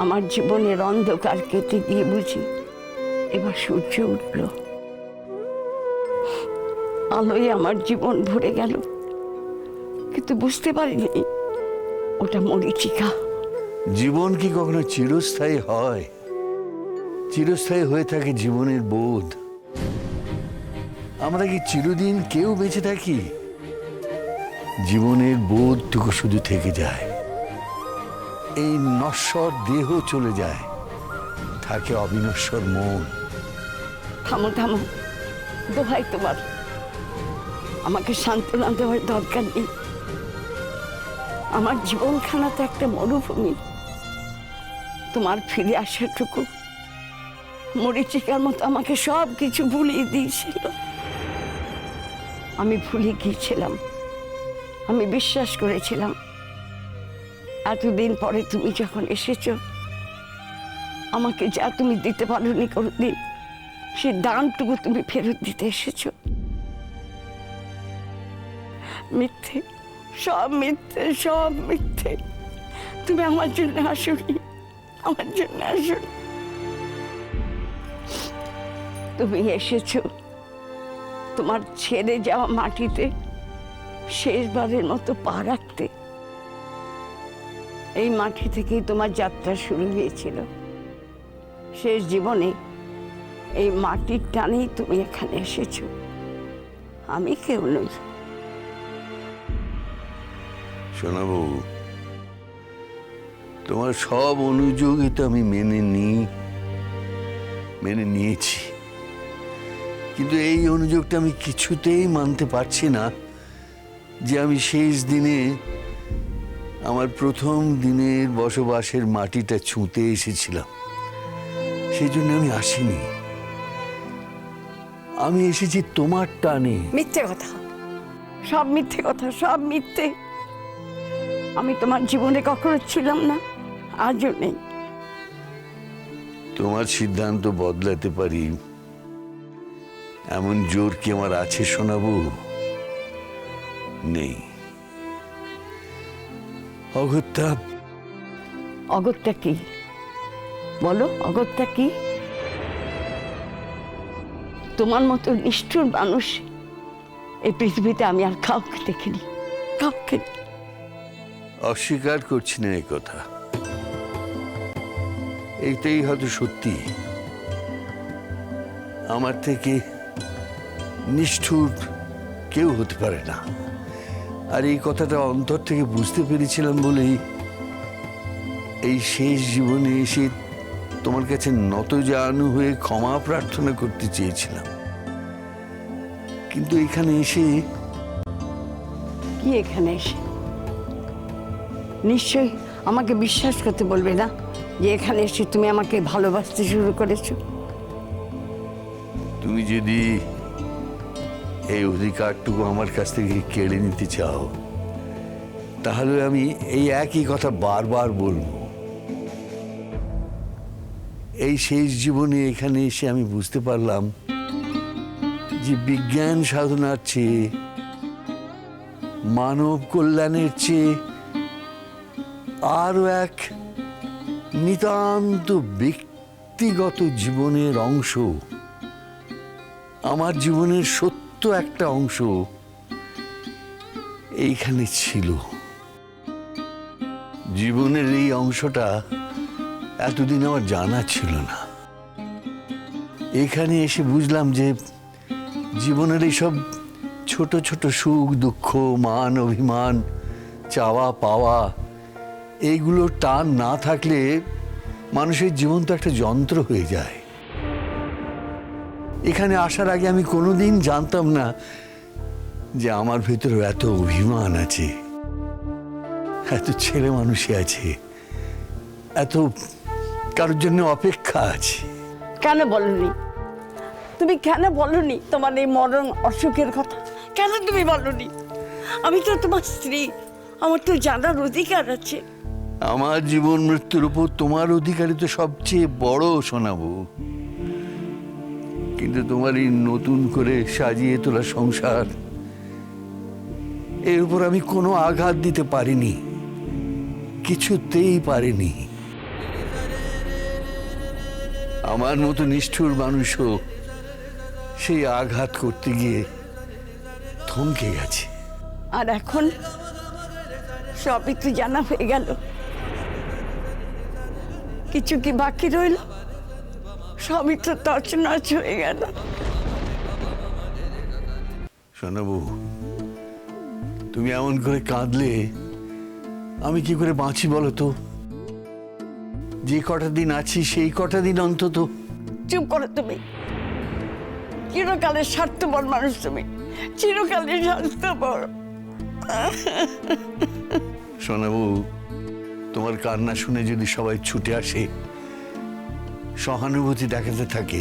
আমার জীবনের অন্ধকার কেটে গিয়ে বুঝি এবার সূর্য উঠল, আলোয় আমার জীবন ভরে গেল, কিন্তু বুঝতে পারিনি ওটা মরীচিকা। জীবন কি কখনো চিরস্থায়ী হয়? চিরস্থায়ী হয়ে থাকে জীবনের বোধ। আমরা কি চিরদিন কেউ বেঁচে থাকি? জীবনের বোধটুকু শুধু থেকে যায়। এই নশ্বর দেহ চলে যায়, থাকে অবিনশ্বর মন। থামো থামো, দোহাই তোমার, আমাকে সান্ত্বনা দেওয়ার দরকার নেই। আমার জীবনখানা তো একটা মরুভূমি। তোমার ফিরে আসাটুকু মরীচিকার মতো আমাকে সব কিছু ভুলিয়ে দিয়েছিল। আমি ভুলে গিয়েছিলাম, আমি বিশ্বাস করেছিলাম এতদিন পরে তুমি যখন এসেছো, আমাকে যা তুমি দিতে পারোনি কোনোদিন, সেই দানটুকু তুমি ফেরত দিতে এসেছো। মিথ্যে, সব মিথ্যে, সব মিথ্যে। তুমি আমার জন্য আসোনি, আমার জন্য আসোনি। তুমি এসেছো তোমার ছেড়ে যাওয়া মাটিতে শেষবারের মতো পা রাখতে। এই মাটি থেকেই তোমার যাত্রা শুরু হয়েছিল। শেষ জীবনে এই মাটির টানেই তুমি এখানে এসেছো। আমি কেউ নই। শোনাবো, তোমার সব অনুযোগই তো আমি মেনে নিয়েছি, কিন্তু এই অনুযোগটা আমি কিছুতেই মানতে পারছি না যে আমি শেষ দিনে আমার প্রথম দিনের বসবাসের মাটিটা ছুঁতে এসেছিলাম। সেই জন্য আমি আসিনি। আমি এসেছি তোমার টানে। মিথ্যে কথা, সব মিথ্যে কথা, সব মিথ্যে। আমি তোমার জীবনে কখনো ছিলাম না, আজও নেই। তোমার সিদ্ধান্ত বদলাতে পারি এমন জোর কি আমার আছে শোনাবো? নেই। অগত্যা। অগত্যা কি বলো? অগত্যা কি? তোমার মতো নিষ্ঠুর মানুষ এই পৃথিবীতে আমি আর কাউকে দেখিনি, কাউকে। অস্বীকার করছি না এই কথা, এইটাই হয়তো সত্যি। আমার থেকে নিষ্ঠুর কেউ হতে পারে না, আর এই কথাটা অন্তর থেকে বুঝতে পেরেছিলাম বলেই এই শেষ জীবনে এসে তোমার কাছে নতজানু হয়ে ক্ষমা প্রার্থনা করতে চেয়েছিলাম। কিন্তু এখানে এসে কি এখানে এসে? নিশ্চয়ই আমাকে বিশ্বাস করতে বলবে না যে এখানে এসে তুমি আমাকে ভালোবাসতে শুরু করেছো। তুমি যদি এই অধিকারটুকু আমার কাছ থেকে কেড়ে নিতে চাও, তাহলে আমি এই একই কথা বারবার বলবো। এই শেষ জীবনে এখানে এসে আমি বুঝতে পারলাম যে বিজ্ঞান সাধনার চেয়ে, মানব কল্যাণের চেয়ে আরো এক নিতান্ত ব্যক্তিগত জীবনের অংশ, আমার জীবনের সত্য একটা অংশ এইখানে ছিল। জীবনের এই অংশটা এতদিন আমার জানা ছিল না। এখানে এসে বুঝলাম যে জীবনের এইসব ছোট ছোট সুখ দুঃখ, মান অভিমান, চাওয়া পাওয়া, এইগুলো টান না থাকলে মানুষের জীবন তো একটা যন্ত্র হয়ে যায়। এখানে আসার আগে আমি কোনোদিন জানতাম না যে আমার ভেতরে এত অভিমান আছে, এত ছেলে মানুষই আছে, এত কারোর জন্য অপেক্ষা আছে। কেন বলনি তুমি? কেন বলনি তোমার এই মরণ অসুখের কথা? কেন তুমি বলনি? আমি তো তোমার স্ত্রী, আমার তো জানার অধিকার আছে। আমার জীবন মৃত্যুর উপর তোমার অধিকারই তো সবচেয়ে বড়, শোনাবো। কিন্তু তোমার এই নতুন করে সাজিয়ে তোলা সংসার, এর উপর আমি কোনো আঘাত দিতে পারিনি, কিছুতেই পারিনি। আমার মতো নিষ্ঠুর মানুষও সেই আঘাত করতে গিয়ে থমকে গেছে। আর এখন সবই তো জানা হয়ে গেল, কিছু কি বাকি রইল? সবই তো তছনছ হয়ে গেল। শোনাবু, তুমি এমন করে কাঁদলে আমি কি করে বাঁচি বলো তো? যে কটা দিন আছি সেই কটা দিন অন্তত। চুপ করো তুমি, চিরকালের স্বার্থপর মানুষ তুমি, চিরকালের স্বার্থপর। শোনাবু, তোমার কান্না শুনে যদি সবাই ছুটে আসে, সহানুভূতি দেখাতে থাকে,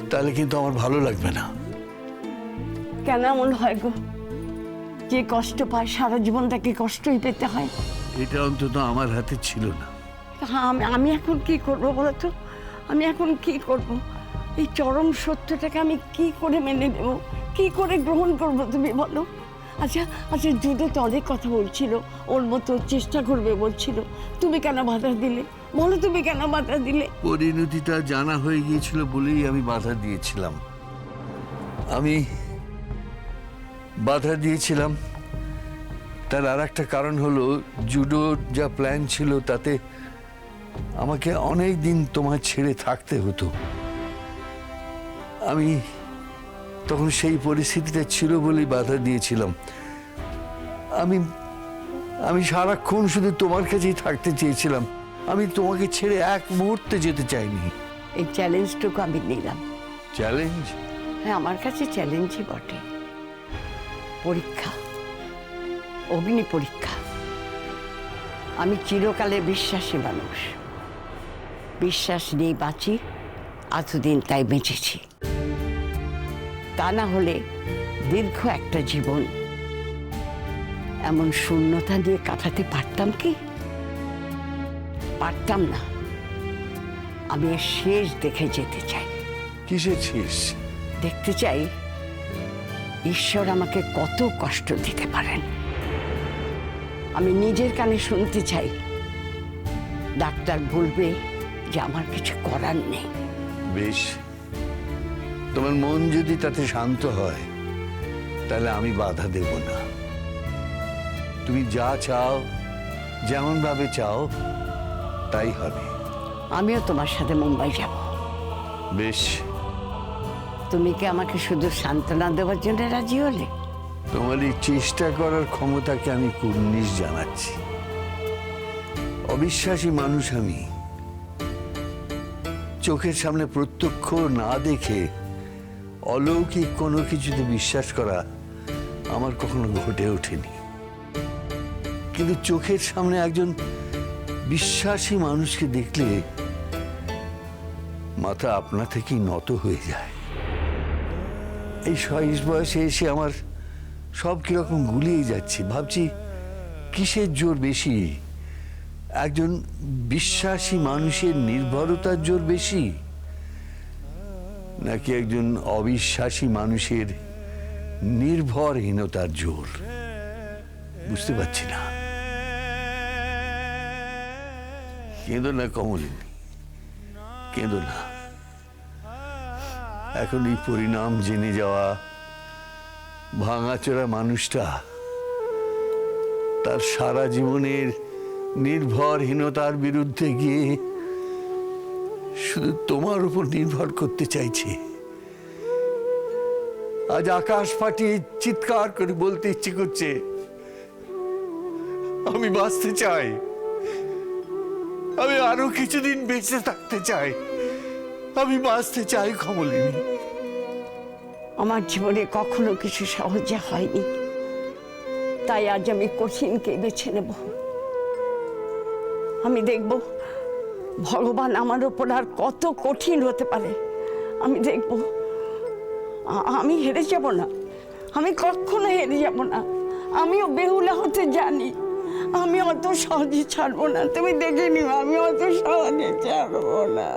তাহলে কিন্তু আমার ভালো লাগবে না। কেন এমন হয় গো? যে কষ্ট পায় সারা জীবন তাকে কষ্টই পেতে হয়। এটা অন্তত আমার হাতে ছিল না। হ্যাঁ, আমি এখন কি করবো বলো তো? আমি এখন কি করব? এই চরম সত্যটাকে আমি কি করে মেনে নেব, কি করে গ্রহণ করব তুমি বলো? আচ্ছা আচ্ছা, জুতো তো অনেক কথা বলছিল, ওর মতো চেষ্টা করবে বলছিল, তুমি কেন বাধা দিলে বলো? তুমি কেন বাধা দিলে? পরিণতিটা জানা হয়ে গিয়েছিল বলেই আমি বাধা দিয়েছিলাম। আমি বাধা দিয়েছিলাম তার আর একটা কারণ হলো, জুডোর যা প্ল্যান ছিল তাতে আমাকে অনেক দিন তোমার ছেড়ে থাকতে হতো। আমি তখন সেই পরিস্থিতিটা ছিল বলেই বাধা দিয়েছিলাম। আমি আমি সারাক্ষণ শুধু তোমার কাছেই থাকতে চেয়েছিলাম। আমি তোমাকে ছেড়ে এক মুহূর্তে যেতে চাইনি। এই চ্যালেঞ্জটুকু আমি নিলাম। চ্যালেঞ্জ? হ্যাঁ, আমার কাছে চ্যালেঞ্জই বটে। পরীক্ষা, অগ্নি পরীক্ষা। আমি চিরকালে বিশ্বাসী মানুষ, বিশ্বাস নিয়ে বাঁচি, এতদিন তাই বেঁচেছি। তা না হলে দীর্ঘ একটা জীবন এমন শূন্যতা দিয়ে কাটাতে পারতাম কি? পারতাম না। আমি এর শেষ দেখে যেতে চাই। কিসের শেষ? দেখতে চাই ঈশ্বর আমাকে কত কষ্ট দিতে পারেন। আমি নিজের কানে শুনতে চাই ডাক্তার বলবে যে আমার কিছু করার নেই। বেশ, তোমার মন যদি তাতে শান্ত হয় তাহলে আমি বাধা দেব না। তুমি যা চাও, যেমন ভাবে চাও, তাই হবে। আমিও তোমার সাথে মুম্বাই যাব। বেশ। তুমি কি আমাকে শুধু সান্ত্বনা দেওয়ার জন্য রাজি হলে? তোমার এই চেষ্টা করার ক্ষমতাকে আমি কুর্নিশ জানাচ্ছি। অবিশ্বাসী মানুষ আমি। চোখের সামনে প্রত্যক্ষ না দেখে অলৌকিক কোনো কিছুতে বিশ্বাস করা আমার কখনো ঘটে ওঠেনি। কিন্তু চোখের সামনে একজন বিশ্বাসী মানুষকে দেখলে মাথা আপনা থেকেই নত হয়ে যায়। এই ২৬ বয়সে এসে আমার সব কিরকম গুলিয়ে যাচ্ছে। ভাবছি কিসের জোর বেশি? একজন বিশ্বাসী মানুষের নির্ভরতার জোর বেশি, নাকি একজন অবিশ্বাসী মানুষের নির্ভরহীনতার জোর? বুঝতে পারছি না। কেঁদো না কমলিনী, কেঁদো না। এখন এই পরিণাম জেনে যাওয়া ভাঙাচোরা মানুষটা তার সারা জীবনের নির্ভরহীনতার বিরুদ্ধে গিয়ে শুধু তোমার উপর নির্ভর করতে চাইছে। আজ আকাশ ফাটিয়ে চিৎকার করে বলতে ইচ্ছে করছে, আমি বাঁচতে চাই, আমি আরো কিছুদিন বেঁচে থাকতে চাই, আমি বাঁচতে চাই কমলিনী। আমার জীবনে কখনো কিছু সহজে হয়নি, তাই আজ আমি কঠিনকে বেছে নেব। আমি দেখব ভগবান আমার ওপর আর কত কঠিন হতে পারে। আমি দেখব আমি হেরে যাব না, আমি কখনো হেরে যাব না। আমিও বেহুলা হতে জানি, আমি অত সহজে ছাড়বো না। তুমি দেখে নিও, আমি অত সহজে ছাড়বো না।